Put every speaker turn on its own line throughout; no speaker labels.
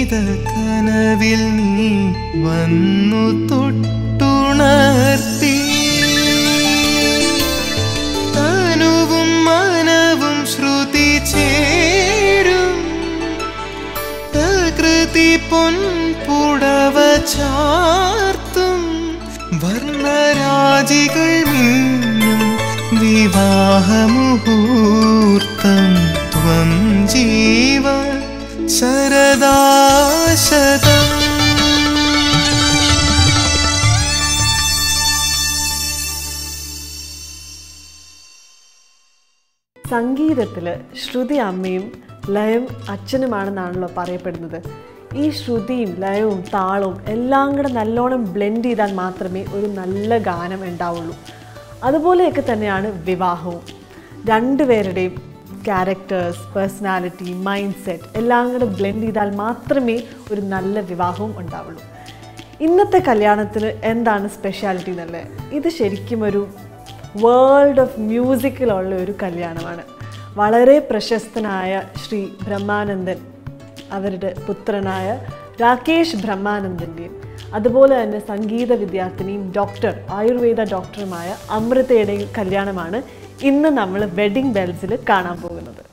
ചെയ്ത കനവിൽ നീ വന്നു തൊട്ടുണർത്തി തനുവും മനവും ശ്രുതി ചേരും പ്രകൃതി പൊൻപുടവ ചാർത്തും വർണ്ണരാജികൾ മിന്നും വിവാഹമുഹൂർത്തം ത്വം ജീവ ശരദാശതം.
സംഗീതത്തിൽ ശ്രുതി അമ്മയും ലയം അച്ഛനുമാണെന്നാണല്ലോ പറയപ്പെടുന്നത്. ഈ ശ്രുതിയും ലയവും താളവും എല്ലാം കൂടെ നല്ലോണം ബ്ലെൻഡ് ചെയ്താൽ മാത്രമേ ഒരു നല്ല ഗാനം ഉണ്ടാവുള്ളൂ. അതുപോലെയൊക്കെ തന്നെയാണ് വിവാഹവും. രണ്ടുപേരുടെയും ക്യാരക്ടേഴ്സ്, പേഴ്സണാലിറ്റി, മൈൻഡ് സെറ്റ് എല്ലാം കൂടെ ബ്ലെൻഡ് ചെയ്താൽ മാത്രമേ ഒരു നല്ല വിവാഹവും ഉണ്ടാവുള്ളൂ. ഇന്നത്തെ കല്യാണത്തിന് എന്താണ് സ്പെഷ്യാലിറ്റി എന്നുള്ളത്? ഇത് ശരിക്കും ഒരു വേൾഡ് ഓഫ് മ്യൂസിക്കിലുള്ള ഒരു കല്യാണമാണ്. വളരെ പ്രശസ്തനായ ശ്രീ ബ്രഹ്മാനന്ദൻ, അവരുടെ പുത്രനായ രാകേഷ് ബ്രഹ്മാനന്ദൻ്റെയും അതുപോലെ തന്നെ സംഗീത വിദ്യാർത്ഥിനിയും ഡോക്ടർ, ആയുർവേദ ഡോക്ടറുമായ അമൃതയുടെയും കല്യാണമാണ് ഇന്ന് നമ്മൾ വെഡിങ് ബെൽസിൽ കാണാൻ പോകുന്നത്.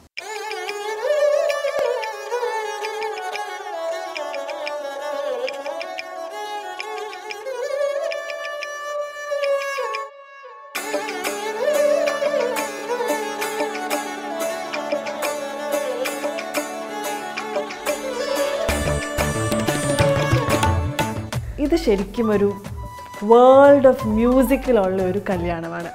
ഇത് ശരിക്കും ഒരു വേൾഡ് ഓഫ് മ്യൂസിക്കിലുള്ള ഒരു കല്യാണമാണ്.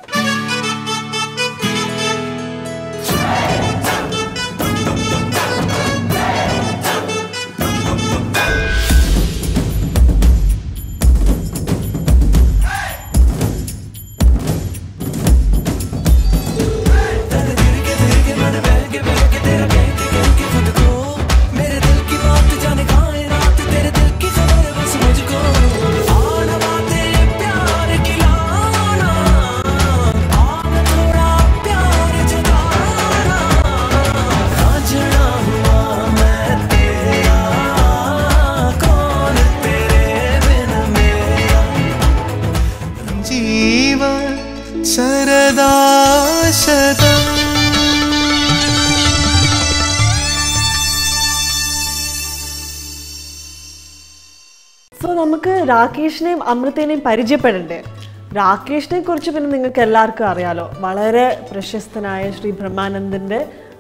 ശരദാശതം.
സോ നമുക്ക് രാകേഷിനെയും അമൃതേനെയും പരിചയപ്പെടണ്ടേ? രാകേഷിനെ കുറിച്ച് പിന്നെ നിങ്ങൾക്ക് എല്ലാവർക്കും അറിയാലോ. വളരെ പ്രശസ്തനായ ശ്രീ ബ്രഹ്മാനന്ദൻ്റെ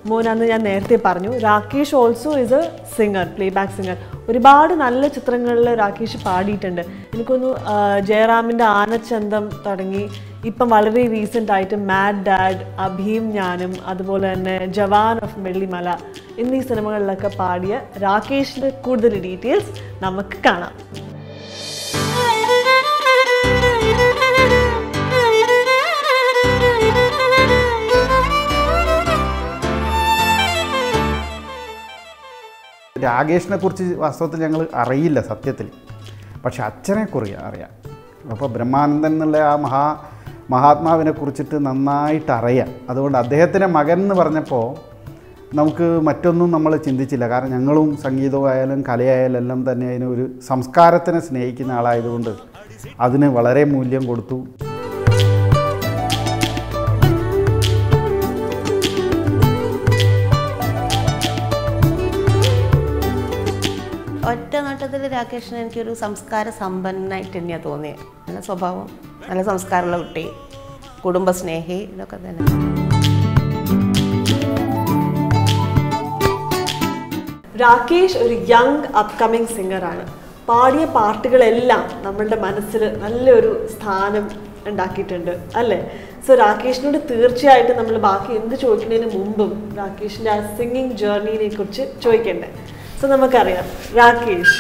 മോനാന്ന് ഞാൻ നേരത്തെ പറഞ്ഞു. Rakesh also is A singer, playback singer. ഒരുപാട് നല്ല ചിത്രങ്ങളിൽ രാകേഷ് പാടിയിട്ടുണ്ട്. എനിക്കൊന്ന് ജയറാമിൻ്റെ ആനച്ചന്തം തുടങ്ങി ഇപ്പം വളരെ റീസെൻ്റ് ആയിട്ട് മാഡ് ഡാഡ്, അഭിയും ഞാനും, അതുപോലെ തന്നെ ജവാൻ ഓഫ് വെള്ളിമല എന്നീ സിനിമകളിലൊക്കെ പാടിയ രാകേഷിൻ്റെ കൂടുതൽ ഡീറ്റെയിൽസ് നമുക്ക് കാണാം.
രാകേഷിനെ കുറിച്ച് വാസ്തവത്തിൽ ഞങ്ങൾ അറിയില്ല സത്യത്തിൽ, പക്ഷെ അച്ഛനെക്കുറിച്ച് അറിയാം. അപ്പോൾ ബ്രഹ്മാനന്ദൻ എന്നുള്ള ആ മഹാത്മാവിനെ കുറിച്ചിട്ട് നന്നായിട്ട് അറിയാം. അതുകൊണ്ട് അദ്ദേഹത്തിൻ്റെ മകൻ എന്ന് പറഞ്ഞപ്പോൾ നമുക്ക് മറ്റൊന്നും നമ്മൾ ചിന്തിച്ചില്ല. കാരണം ഞങ്ങളും സംഗീതമായാലും കലയായാലും എല്ലാം തന്നെ അതിനൊരു സംസ്കാരത്തിനെ സ്നേഹിക്കുന്ന ആളായതുകൊണ്ട് അതിന് വളരെ മൂല്യം കൊടുത്തു.
ഒറ്റ നോട്ടത്തിൽ രാകേഷിന് എനിക്കൊരു സംസ്കാര സമ്പന്നനായിട്ട് തന്നെയാണ് തോന്നിയത്. നല്ല സ്വഭാവം, നല്ല സംസ്കാരമുള്ള കുട്ടി, കുടുംബസ്നേഹി, ഇതൊക്കെ തന്നെ.
രാകേഷ് ഒരു യങ് അപ്കമിങ് സിംഗറാണ്. പാടിയ പാട്ടുകളെല്ലാം നമ്മളുടെ മനസ്സിൽ നല്ലൊരു സ്ഥാനം ഉണ്ടാക്കിയിട്ടുണ്ട് അല്ലേ? സോ രാകേഷിനോട് തീർച്ചയായിട്ടും നമ്മൾ ബാക്കി എന്ത് ചോദിക്കുന്നതിന് മുമ്പും രാകേഷിൻ്റെ ആ സിംഗിങ് ജേർണിനെ കുറിച്ച് ചോദിക്കണ്ടേ? സോ നമുക്കറിയാം രാകേഷ്,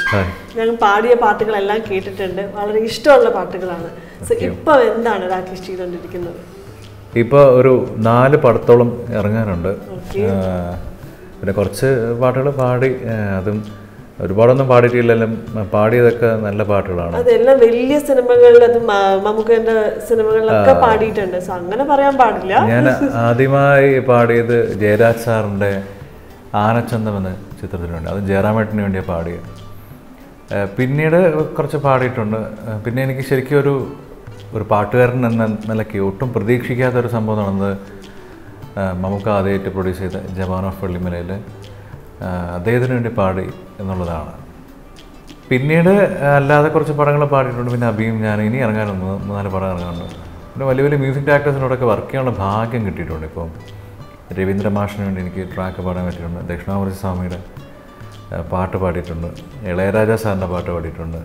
ഞങ്ങൾ പാടിയ പാട്ടുകളെല്ലാം കേട്ടിട്ടുണ്ട്, വളരെ ഇഷ്ടമുള്ള പാട്ടുകളാണ്. സോ ഇപ്പോൾ എന്താണ് രാകേഷ് ചെയ്തുകൊണ്ടിരിക്കുന്നത്?
ഇപ്പോൾ ഒരു 4 പടത്തോളം ഇറങ്ങാനുണ്ട്. പിന്നെ കുറച്ച് പാട്ടുകൾ പാടി, അതും ഒരുപാടൊന്നും പാടിയിട്ടില്ലെങ്കിലും പാടിയതൊക്കെ നല്ല പാട്ടുകളാണ്.
അതെല്ലാം വലിയ സിനിമകളിൽ, അത് മമ്മൂക്കന്റെ സിനിമകളിലൊക്കെ പാടിയിട്ടുണ്ട്. സോ അങ്ങനെ പറയാൻ പാടില്ല.
ഞാൻ ആദ്യമായി പാടിയത് ജയരാജ് സാറിൻ്റെ ആനച്ചന്തം എന്ന ചിത്രത്തിനുണ്ട്. അത് ജയറാമേട്ടന് വേണ്ടിയാണ് പാടിയത്. പിന്നീട് കുറച്ച് പാടിയിട്ടുണ്ട്. പിന്നെ എനിക്ക് ശരിക്കും ഒരു പാട്ടുകാരൻ എന്ന നിലയ്ക്ക് ഒട്ടും പ്രതീക്ഷിക്കാത്തൊരു സംഭവം നടന്നത് മമ്മൂക്ക ആദ്യമായിട്ട് പ്രൊഡ്യൂസ് ചെയ്ത ജവാൻ ഓഫ് വെള്ളിമലയിൽ അദ്ദേഹത്തിന് വേണ്ടി പാടി എന്നുള്ളതാണ്. പിന്നീട് അല്ലാതെ കുറച്ച് പടങ്ങൾ പാടിയിട്ടുണ്ട്. പിന്നെ അഭിയും ഞാൻ ഇനി ഇറങ്ങാനുണ്ട്, 3-4 പടം ഇറങ്ങാനുണ്ട്. പിന്നെ വലിയ വലിയ മ്യൂസിക് ഡയറക്ടേഴ്സിനോടൊക്കെ വർക്ക് ചെയ്യാനുള്ള ഭാഗ്യം കിട്ടിയിട്ടുണ്ട്. ഇപ്പം രവീന്ദ്ര മാഷിന് വേണ്ടി എനിക്ക് ട്രാക്ക് പാടാൻ പറ്റിയിട്ടുണ്ട്. ദക്ഷിണാമൂർത്തി സ്വാമിയുടെ പാട്ട് പാടിയിട്ടുണ്ട്. ഇളയരാജ സാറിൻ്റെ പാട്ട് പാടിയിട്ടുണ്ട്.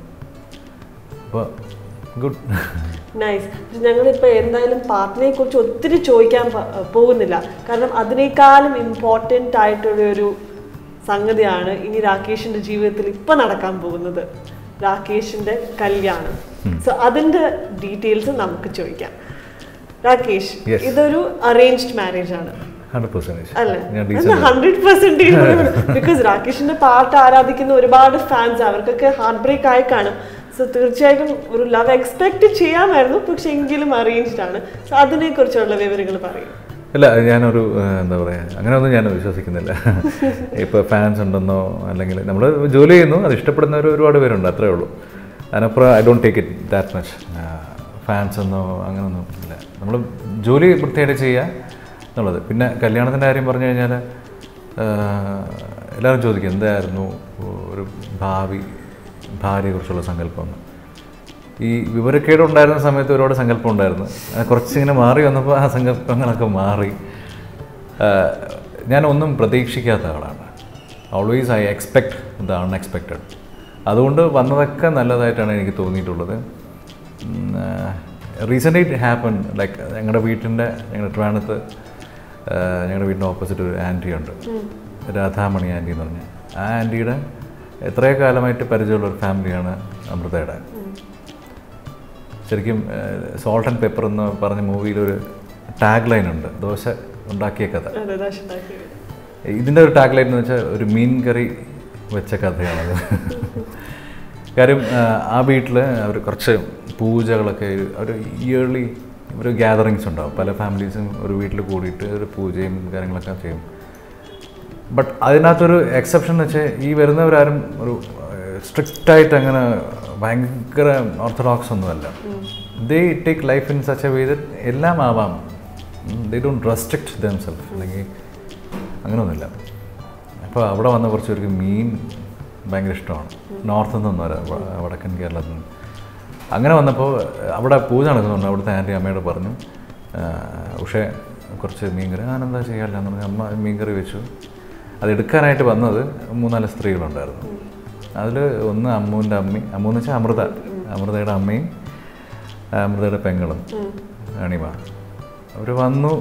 അപ്പോൾ ഗുഡ്.
നൈസ്. ഞങ്ങളിപ്പോൾ എന്തായാലും പാട്ടിനെ കുറിച്ച് ഒത്തിരി ചോദിക്കാൻ പോകുന്നില്ല. കാരണം അതിനേക്കാളും ഇമ്പോർട്ടൻ്റ് ആയിട്ടുള്ളൊരു സംഗതിയാണ് ഇനി രാകേഷിൻ്റെ ജീവിതത്തിൽ ഇപ്പം നടക്കാൻ പോകുന്നത്, രാകേഷിൻ്റെ കല്യാണം. സോ അതിൻ്റെ ഡീറ്റെയിൽസ് നമുക്ക് ചോദിക്കാം. രാകേഷ്, ഇതൊരു അറേഞ്ച്ഡ് മാരേജ് ആണ് അല്ലേ? 100%. ബിക്കോസ് രാകേഷിന്റെ പാട്ട് ആരാധിക്കുന്ന ഒരുപാട് ഫാൻസ്, അവർക്കൊക്കെ ഹാർട്ട് ബ്രേക്ക് ആയി കാണും. സോ തീർച്ചയായിട്ടും ഒരു ലവ് എക്സ്പെക്ട് ചെയ്യാമായിരുന്നു, പക്ഷെ എങ്കിലും അറേഞ്ച്ഡ് ആണ്. സോ അതിനെക്കുറിച്ചുള്ള വിവരങ്ങൾ പറയും.
അല്ല, ഞാനൊരു എന്താ പറയുക, അങ്ങനെയൊന്നും ഞാൻ വിശ്വസിക്കുന്നില്ല. ഇപ്പോൾ ഫാൻസ് ഉണ്ടെന്നോ അല്ലെങ്കിൽ നമ്മൾ ജോലി ചെയ്യുന്നു, അത് ഇഷ്ടപ്പെടുന്നവർ ഒരുപാട് പേരുണ്ട്, അത്രേ ഉള്ളൂ. അതിനപ്പുറം I don't take it that much. Fans എന്നോ അങ്ങനെയൊന്നും ഇല്ല. നമ്മൾ ജോലി വൃത്തിയായിട്ട് ചെയ്യുക എന്നുള്ളത്. പിന്നെ കല്യാണത്തിൻ്റെ കാര്യം പറഞ്ഞു കഴിഞ്ഞാൽ എല്ലാവരും ചോദിക്കും എന്തായിരുന്നു ഒരു ഭാര്യയെക്കുറിച്ചുള്ള സങ്കല്പം. ഈ വിവരക്കേടുണ്ടായിരുന്ന സമയത്ത് ഒരുപാട് സങ്കല്പം ഉണ്ടായിരുന്നു. കുറച്ചിങ്ങനെ മാറി വന്നപ്പോൾ ആ സങ്കല്പങ്ങളൊക്കെ മാറി. ഞാനൊന്നും പ്രതീക്ഷിക്കാത്ത ആളാണ്. Always I expect the unexpected. അതുകൊണ്ട് വന്നതൊക്കെ നല്ലതായിട്ടാണ് എനിക്ക് തോന്നിയിട്ടുള്ളത്. റീസെൻ്റ്ലി ഇറ്റ് ഹാപ്പൻ ലൈക്ക് ഞങ്ങളുടെ ട്രിവാൻഡ്രത്ത് ഞങ്ങളുടെ വീടിൻ്റെ ഓപ്പോസിറ്റ് ഒരു ആൻറ്റി ഉണ്ട്, രാധാമണി ആൻറ്റി എന്ന് പറഞ്ഞാൽ. ആ ആൻറ്റിയുടെ എത്രയോ കാലമായിട്ട് പരിചയമുള്ളൊരു ഫാമിലിയാണ് അമൃതയുടെ. ശരിക്കും സോൾട്ട് ആൻഡ് പെപ്പർ എന്ന് പറഞ്ഞ മൂവിയിലൊരു ടാഗ് ലൈൻ ഉണ്ട്, ദോശ ഉണ്ടാക്കിയ കഥ. ഇതിൻ്റെ ഒരു ടാഗ് ലൈൻ എന്ന് വെച്ചാൽ ഒരു മീൻ കറി വെച്ച കഥയാണത്. കാര്യം ആ വീട്ടിൽ അവർ കുറച്ച് പൂജകളൊക്കെ ഒരു ഇയർലി ഒരു ഗ്യാതറിങ്സ് ഉണ്ടാവും. പല ഫാമിലീസും ഒരു വീട്ടിൽ കൂടിയിട്ട് ഒരു പൂജയും കാര്യങ്ങളൊക്കെ ചെയ്യും. ബട്ട് അതിനകത്തൊരു എക്സെപ്ഷൻ എന്ന് വെച്ചാൽ ഈ വരുന്നവരാരും ഒരു സ്ട്രിക്റ്റായിട്ട് അങ്ങനെ ഭയങ്കര ഓർത്തഡോക്സ് ഒന്നുമല്ല. They take life in such a way that എല്ലാം ആവാം. ദേ ഡോണ്ട് റെസ്ട്രിക്റ്റ് ദംസെൽഫ്, അല്ലെങ്കിൽ അങ്ങനെയൊന്നുമില്ല. അപ്പോൾ അവിടെ വന്ന കുറച്ച് പേർക്ക് മീൻ ഭയങ്കര ഇഷ്ടമാണ്. നോർത്തിൽ നിന്ന് വടക്കൻ കേരളത്തിൽ നിന്ന്. അങ്ങനെ വന്നപ്പോൾ അവിടെ പൂജ നടക്കുന്നുണ്ട്. അവിടുത്തെ ആൻറ്റി അമ്മയോട് പറഞ്ഞു, പക്ഷേ കുറച്ച് മീൻകറി ഞാനെന്താ ചെയ്യാറില്ല എന്ന് പറഞ്ഞാൽ അമ്മ മീൻകറി വെച്ചു. അതെടുക്കാനായിട്ട് വന്നത് 3-4 സ്ത്രീകളുണ്ടായിരുന്നു. അതിൽ ഒന്ന് അമ്മുവിൻ്റെ അമ്മയും, അമ്മുവെന്ന് വെച്ചാൽ അമൃതയുടെ അമ്മയും അമൃതയുടെ പെങ്ങളും അണിമ. അവർ വന്നു.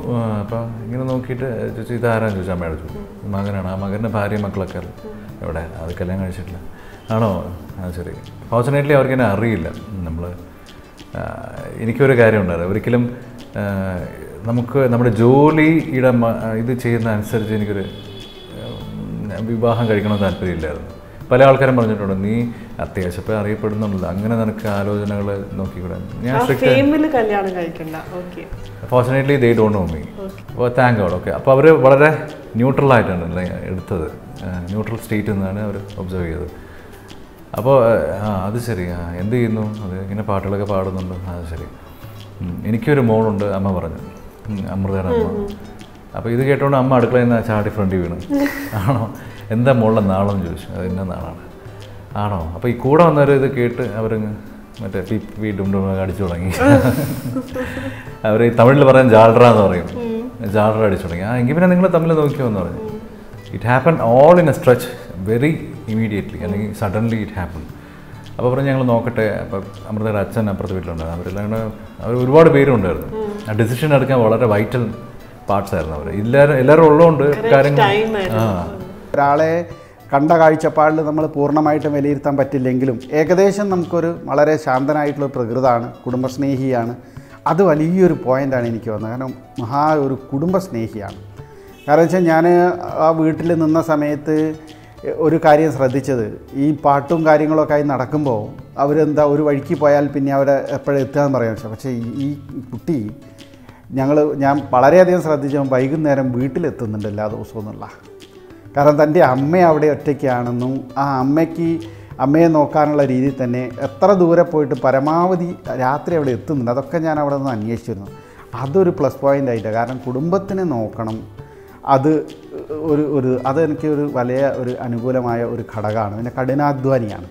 അപ്പം ഇങ്ങനെ നോക്കിയിട്ട് ചോദിച്ചു ഇതാരാന്ന് ചോദിച്ചു. അമ്മയോട് ചോദിച്ചു. മകനാണ്. ആ മകൻ്റെ ഭാര്യയും മക്കളൊക്കെ എവിടെ, അത് കല്യാണം കഴിച്ചിട്ടില്ല. ആണോ? അത് ശരി. ഫോർച്ചുനേറ്റ്ലി അവർക്കെന്നെ അറിയില്ല. എനിക്കൊരു കാര്യം ഉണ്ടായിരുന്നു, ഒരിക്കലും നമുക്ക് നമ്മുടെ ജോലിയുടെ ഇത് ചെയ്യുന്ന അനുസരിച്ച് എനിക്കൊരു വിവാഹം കഴിക്കണമെന്ന് താല്പര്യമില്ലായിരുന്നു. പല ആൾക്കാരും പറഞ്ഞിട്ടുണ്ട് നീ അത്യാവശ്യം അറിയപ്പെടുന്നുണ്ടല്ലോ, അങ്ങനെ നിനക്ക് ആലോചനകൾ നോക്കിക്കൂടെ. ഞാൻ fortunately they don't know me. അപ്പോൾ താങ്ക് ഗോഡ്. ഓക്കെ. അപ്പോൾ അവർ വളരെ ന്യൂട്രലായിട്ടാണ് എടുത്തത്. ന്യൂട്രൽ സ്റ്റേറ്റിൽ നിന്നാണ് അവർ ഒബ്സർവ് ചെയ്തത്. അപ്പോൾ അത് ശരി, എന്ത് ചെയ്യുന്നു? അത് ഇങ്ങനെ പാട്ടുകളൊക്കെ പാടുന്നുണ്ട്. അത് ശരി. എനിക്കൊരു മോളുണ്ട് അമ്മ പറഞ്ഞു, അമൃതയുടെ അമ്മ. അപ്പോൾ ഇത് കേട്ടോണ്ട് അമ്മ അടുക്കളയിൽ നിന്ന് ചാടി ഫ്രണ്ടി വീണ്. ആണോ? എന്താ മോളുടെ നാളെന്ന് ചോദിച്ചു. അത് ഇന്ന നാളാണ്. ആണോ? അപ്പോൾ ഈ കൂടെ വന്നവർ ഇത് കേട്ട് അവർ മറ്റേ പി ഡും അടിച്ചു തുടങ്ങി. അവർ ഈ തമിഴിൽ പറയാൻ ജാൾറ എന്ന് പറയും. ജാൾറ അടിച്ചു തുടങ്ങി. എങ്കിൽ പിന്നെ നിങ്ങൾ തമ്മിൽ നോക്കിയോ എന്ന് പറഞ്ഞു. It happen all in A stretch, very immediately, അല്ലെങ്കിൽ സഡൻലി ഇറ്റ് ഹാപ്പൻ. അപ്പോൾ പറഞ്ഞ് ഞങ്ങൾ നോക്കട്ടെ. അപ്പോൾ അമൃതയുടെ അച്ഛൻ അപ്പുറത്തെ വീട്ടിലുണ്ടായിരുന്നു. അവരെല്ലാം അവർ ഒരുപാട് പേരുണ്ടായിരുന്നു. ആ ഡിസിഷൻ എടുക്കാൻ വളരെ വൈറ്റൽ പാർട്സ് ആയിരുന്നു അവർ. എല്ലാവരും ഉള്ളതുകൊണ്ട് കാര്യങ്ങൾ
ഒരാളെ കണ്ട കാഴ്ചപ്പാടിൽ നമ്മൾ പൂർണ്ണമായിട്ടും വിലയിരുത്താൻ പറ്റില്ലെങ്കിലും ഏകദേശം നമുക്കൊരു വളരെ ശാന്തനായിട്ടുള്ള പ്രകൃതമാണ്, കുടുംബസ്നേഹിയാണ്. അത് വലിയൊരു പോയിൻ്റാണ് എനിക്ക് വന്നത്. കാരണം ഒരു കുടുംബസ്നേഹിയാണ്. കാരണം വെച്ചാൽ ഞാൻ ആ വീട്ടിൽ നിന്ന സമയത്ത് ഒരു കാര്യം ശ്രദ്ധിച്ചത്, ഈ പാട്ടും കാര്യങ്ങളൊക്കെ ആയി നടക്കുമ്പോൾ അവരെന്താ ഒരു വഴിക്ക് പോയാൽ പിന്നെ അവിടെ എപ്പോഴും എത്തുകയെന്ന് പറയാൻ വെച്ചാൽ, പക്ഷേ ഈ കുട്ടി ഞാൻ വളരെയധികം ശ്രദ്ധിച്ചു വൈകുന്നേരം വീട്ടിലെത്തുന്നുണ്ട് എല്ലാ ദിവസവും എന്നുള്ള. കാരണം തൻ്റെ അമ്മ അവിടെ ഒറ്റയ്ക്കാണെന്നും ആ അമ്മയ്ക്ക് അമ്മയെ നോക്കാനുള്ള രീതിയിൽ തന്നെ എത്ര ദൂരെ പോയിട്ട് പരമാവധി രാത്രി അവിടെ എത്തുന്നുണ്ട്. അതൊക്കെ ഞാൻ അവിടെ നിന്ന് അന്വേഷിച്ചിരുന്നു. അതൊരു പ്ലസ് പോയിൻ്റ് ആയിട്ടാണ്. കാരണം കുടുംബത്തിനെ നോക്കണം, അത് അതെനിക്ക് ഒരു വലിയ ഒരു അനുകൂലമായ ഒരു ഘടകമാണ്. പിന്നെ കഠിനാധ്വാനിയാണ്.